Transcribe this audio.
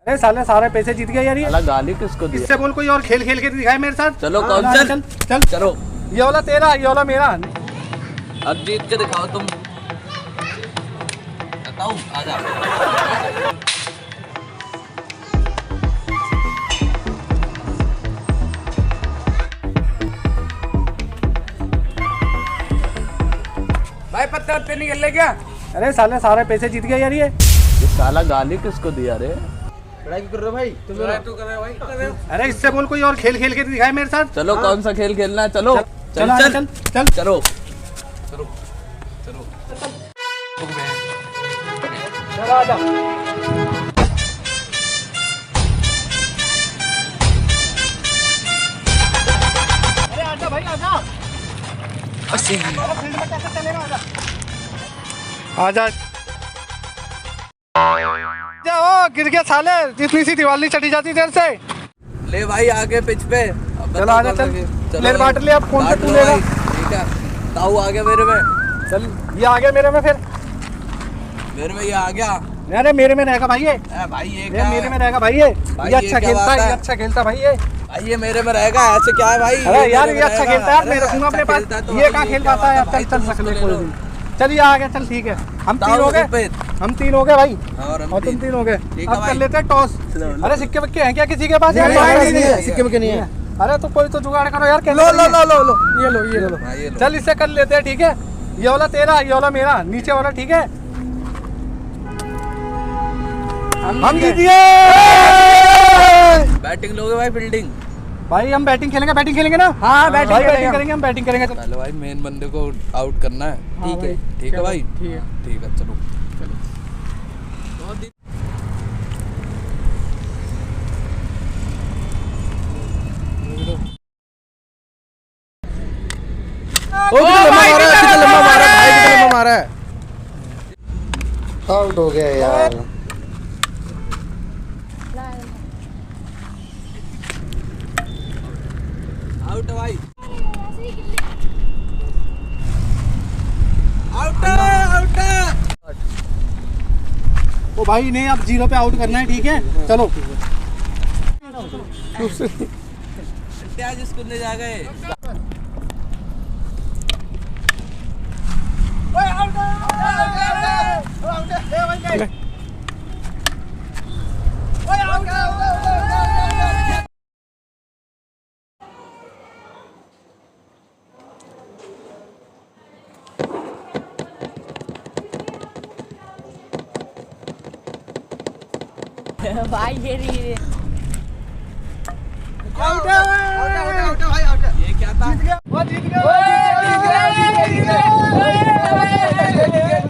अरे साले सारे पैसे जीत गया यार ये। साला गाली किसको दी? इससे बोल कोई और खेल खेल के दिखाए मेरे साथ। चलो कौन चल चल चल चलो। ये वाला तेरा, ये वाला मेरा। अब जीत के दिखाओ तुम। बताओ आजा। भाई पत्ते वत्ते निकल ले क्या? अरे साले सारे पैसे जीत गया यार ये। साला गाली किसको दिया रे? लड़ाई कर रहे हो भाई? तुम लड़ाई तो कर रहे हो भाई, कर रहे हो। अरे इससे बोल कोई और खेल खेल के दिखाए मेरे साथ। चलो कौन सा खेल खेलना है? चलो चल चल चल चल चलो। चल आजा। अरे आजा भाई आजा। फील्ड में कैसे चलेगा? आजा। जाओ गिर गया साले, जितनी सी दीवार नहीं चढ़ी जाती देर से। ले भाई आगे पिच पे। चल आजा चल। प्लेयर बांट ले, अब कौन सा तू लेगा? ठीक है ताऊ आ गया मेरे में। चल ये आ गया मेरे में, फिर मेरे में ये आ गया। अरे मेरे में रहेगा भाई ये। भाई ये ये क्या मेरे है? में रहेगा भाई ये। भाई ये ये अच्छा क्या खेलता बात है, ये है? अच्छा खेलता भाई ये। भाई ये मेरे में रहेगा, ऐसे क्या है भाई? अरे यार मेरे ये में अच्छा रहेगा। खेलता है, मैं अरे रखूंगा अपने अच्छा पास। खेलता है तो ये भाई कहाँ खेल क्या पाता है? बात अब भाई, चल तुम सकले उसको कोई ले लो। भी। चल ये आ गया, चल ठीक है। हम तीन हो गए, हम तीन हो गए भाई। और तुम तीन हो गए। अब कर लेते हैं टॉस। अरे सिक्के विक्के हैं क्या किसी के पास? सिक्के में नहीं है। अरे तो कोई तो जुगाड़ करो यार। लो लो लो लो लो। ये लो ये लो। हाँ, ये लो। चल इससे कर लेते हैं, ठीक है। ये वाला तेरा, ये वाला मेरा, नीचे वाला, ठीक है। हम जीत गए। बैटिंग लोगे भाई फील्डिंग? भाई हम बैटिंग खेलेंगे, बैटिंग खेलेंगे ना? हाँ बैटिंग करेंगे, हम बैटिंग करेंगे। पहले भाई मेन बंदे को आउट करना है। ठीक है, ठीक है भाई, ठीक है। ठीक है चलो। कितना लंबा मारा भाई, कितना लंबा मारा है। आउट हो गया यार। आउट है भाई। आउट है, आउट है। ओ भाई नहीं, अब 0 पे आउट करना है, ठीक है। चलो आज इसको ले जा गए। भाई ये